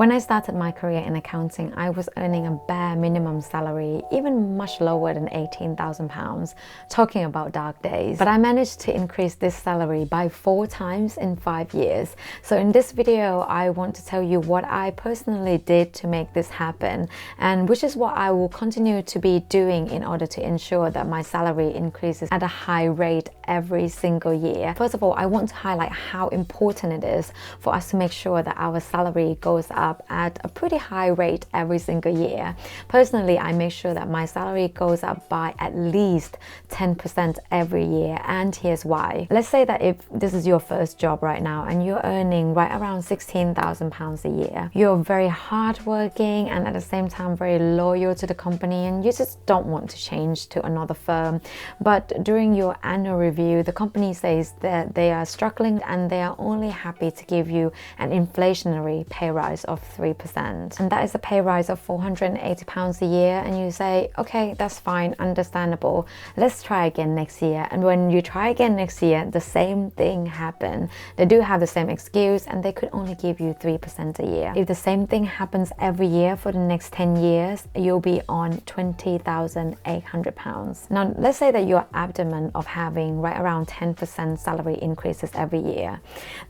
When I started my career in accounting, I was earning a bare minimum salary, even much lower than £18,000, talking about dark days. But I managed to increase this salary by 4 times in 5 years. So in this video, I want to tell you what I personally did to make this happen, and which is what I will continue to be doing in order to ensure that my salary increases at a high rate every single year. First of all, I want to highlight how important it is for us to make sure that our salary goes up at a pretty high rate every single year. Personally, I make sure that my salary goes up by at least 10% every year, and here's why. Let's say that if this is your first job right now and you're earning right around £16,000 a year, you're very hardworking and at the same time very loyal to the company, and you just don't want to change to another firm. But during your annual review, the company says that they are struggling and they are only happy to give you an inflationary pay rise of 3%. And that is a pay rise of £480 a year, and you say, okay, that's fine, understandable. Let's try again next year. And when you try again next year, the same thing happened. They do have the same excuse and they could only give you 3% a year. If the same thing happens every year for the next 10 years, you'll be on £20,800. Now, let's say that you're adamant of having right around 10% salary increases every year.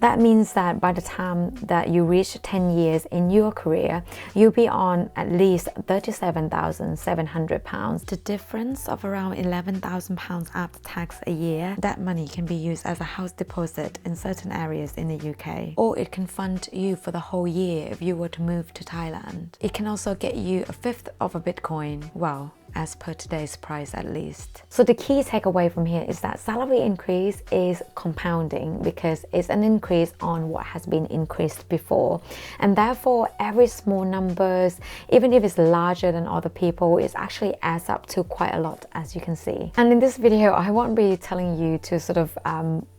That means that by the time that you reach 10 years in your career, you'll be on at least £37,700. The difference of around £11,000 after tax a year, that money can be used as a house deposit in certain areas in the UK. Or it can fund you for the whole year if you were to move to Thailand. It can also get you a fifth of a Bitcoin. Well, as per today's price at least. So the key takeaway from here is that salary increase is compounding because it's an increase on what has been increased before, and therefore every small numbers, even if it's larger than other people, it actually adds up to quite a lot, as you can see. And in this video, I won't be telling you to sort of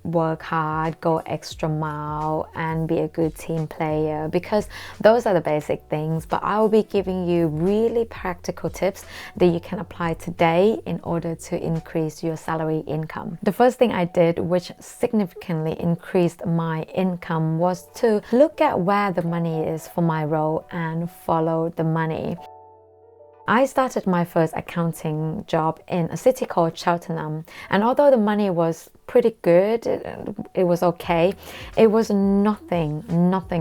work hard, go extra mile and be a good team player, because those are the basic things, but I will be giving you really practical tips that you can apply today in order to increase your salary income. The first thing I did, which significantly increased my income, was to look at where the money is for my role and follow the money. I started my first accounting job in a city called Cheltenham, and although the money was pretty good, it was okay, it was nothing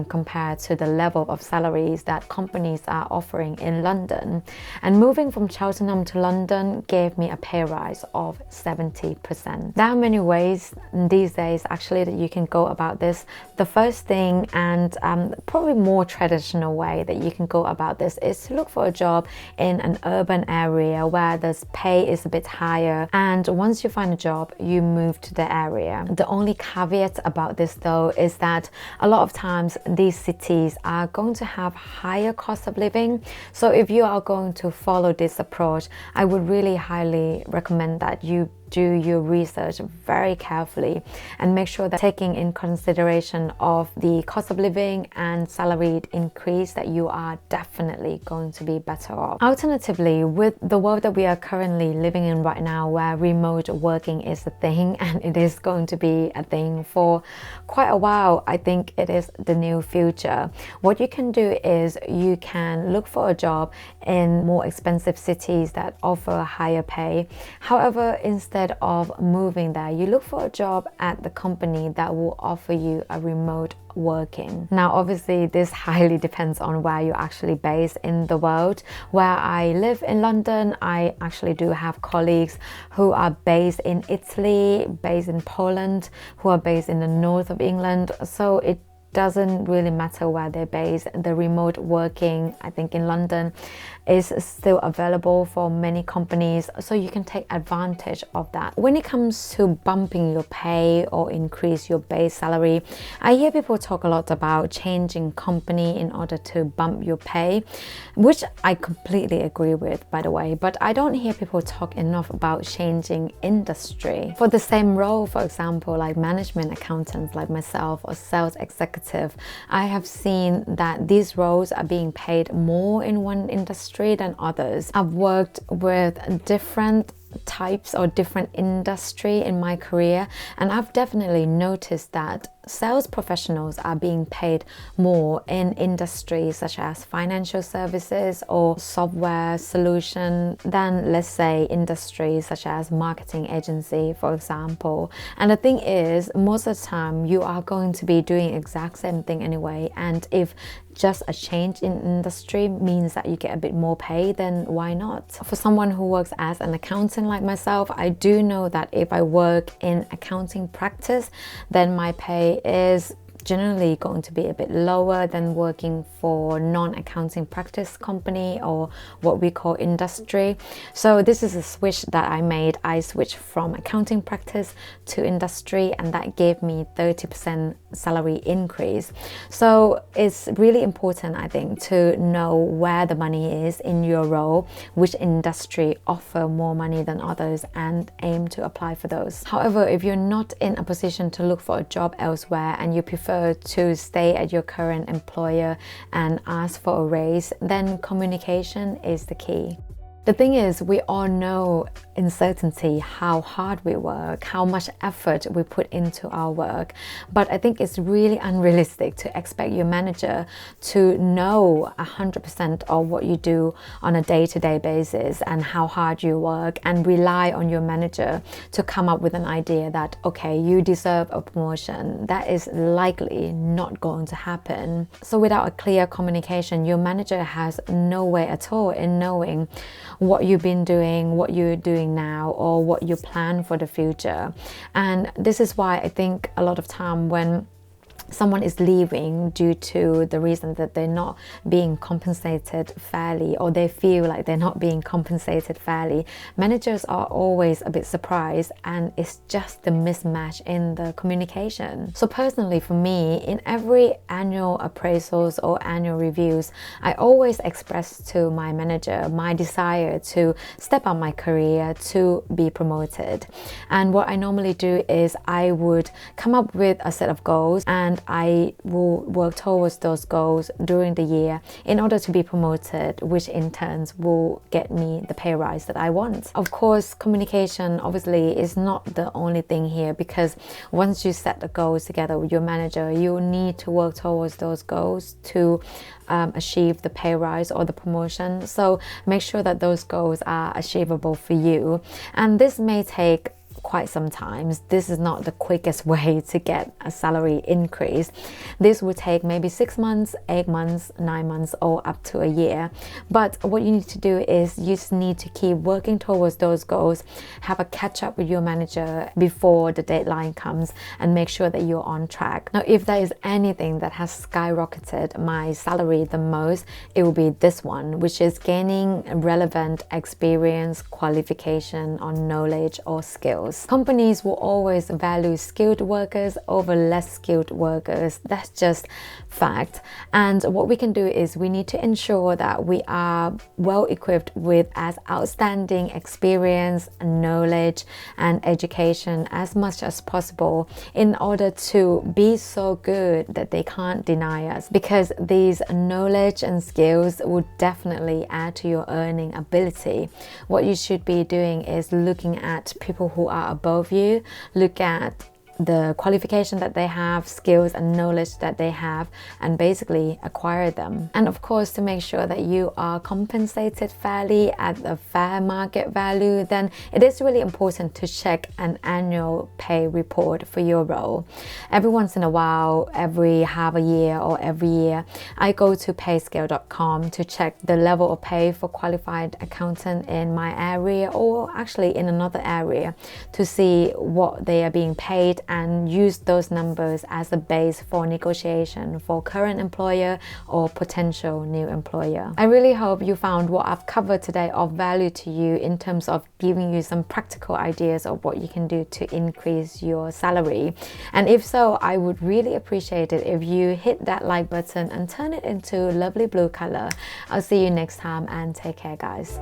compared to the level of salaries that companies are offering in London. And moving from Cheltenham to London gave me a pay rise of 70%. There are many ways these days actually that you can go about this. The first thing, and probably more traditional way that you can go about this, is to look for a job in an urban area where the pay is a bit higher, and once you find a job, you move to the area. The only caveat about this though is that a lot of times these cities are going to have higher cost of living. So if you are going to follow this approach, I would really highly recommend that you do your research very carefully and make sure that taking in consideration of the cost of living and salary increase, that you are definitely going to be better off. Alternatively, with the world that we are currently living in right now, where remote working is a thing and it is going to be a thing for quite a while, I think it is the new future. What you can do is you can look for a job in more expensive cities that offer a higher pay. However, instead of moving there, you look for a job at the company that will offer you a remote working. Now obviously this highly depends on where you're actually based in the world. Where I live in London, I actually do have colleagues who are based in Italy, based in Poland, who are based in the north of England, so it doesn't really matter where they're based. The remote working, I think in London, is still available for many companies, so you can take advantage of that. When it comes to bumping your pay or increase your base salary, I hear people talk a lot about changing company in order to bump your pay, which I completely agree with, by the way, but I don't hear people talk enough about changing industry. For the same role, for example, like management accountants like myself or sales executive, I have seen that these roles are being paid more in one industry than others. I've worked with different types or different industry in my career, and I've definitely noticed that sales professionals are being paid more in industries such as financial services or software solution than, let's say, industries such as marketing agency, for example. And the thing is, most of the time you are going to be doing exact same thing anyway, and if just a change in industry means that you get a bit more pay, then why not? For someone who works as an accountant like myself, I do know that if I work in accounting practice, then my pay is generally going to be a bit lower than working for non-accounting practice company or what we call industry. So this is a switch that I made. I switched from accounting practice to industry, and that gave me 30% salary increase. So it's really important, I think, to know where the money is in your role, which industry offer more money than others, and aim to apply for those. However, if you're not in a position to look for a job elsewhere and you prefer to stay at your current employer and ask for a raise, then communication is the key. The thing is, we all know in certainty how hard we work, how much effort we put into our work, but I think it's really unrealistic to expect your manager to know 100% of what you do on a day-to-day basis and how hard you work, and rely on your manager to come up with an idea that, okay, you deserve a promotion. That is likely not going to happen. So without a clear communication, your manager has no way at all in knowing what you've been doing, what you're doing now, or what you plan for the future. And this is why I think a lot of time when someone is leaving due to the reason that they're not being compensated fairly, or they feel like they're not being compensated fairly, managers are always a bit surprised, and it's just the mismatch in the communication. So personally for me, in every annual appraisals or annual reviews, I always express to my manager my desire to step up my career, to be promoted. And what I normally do is I would come up with a set of goals, and I will work towards those goals during the year in order to be promoted, which in turn will get me the pay rise that I want. Of course, communication obviously is not the only thing here, because once you set the goals together with your manager, you need to work towards those goals to achieve the pay rise or the promotion. So make sure that those goals are achievable for you, and this may take quite some time. This is not the quickest way to get a salary increase. This would take maybe 6 months, 8 months, 9 months, or up to a year. But what you need to do is you just need to keep working towards those goals, have a catch up with your manager before the deadline comes, and make sure that you're on track. Now, if there is anything that has skyrocketed my salary the most, it will be this one, which is gaining relevant experience, qualification, or knowledge or skills. Companies will always value skilled workers over less skilled workers. That's just fact. And what we can do is we need to ensure that we are well equipped with as outstanding experience, knowledge, and education as much as possible in order to be so good that they can't deny us, because these knowledge and skills will definitely add to your earning ability. What you should be doing is looking at people who are above you, look at the qualification that they have, skills and knowledge that they have, and basically acquire them. And of course, to make sure that you are compensated fairly at a fair market value, then it is really important to check an annual pay report for your role. Every once in a while, every half a year or every year, I go to payscale.com to check the level of pay for qualified accountant in my area, or actually in another area, to see what they are being paid, and use those numbers as a base for negotiation for current employer or potential new employer. I really hope you found what I've covered today of value to you in terms of giving you some practical ideas of what you can do to increase your salary. And if so, I would really appreciate it if you hit that like button and turn it into lovely blue color. I'll see you next time, and take care, guys.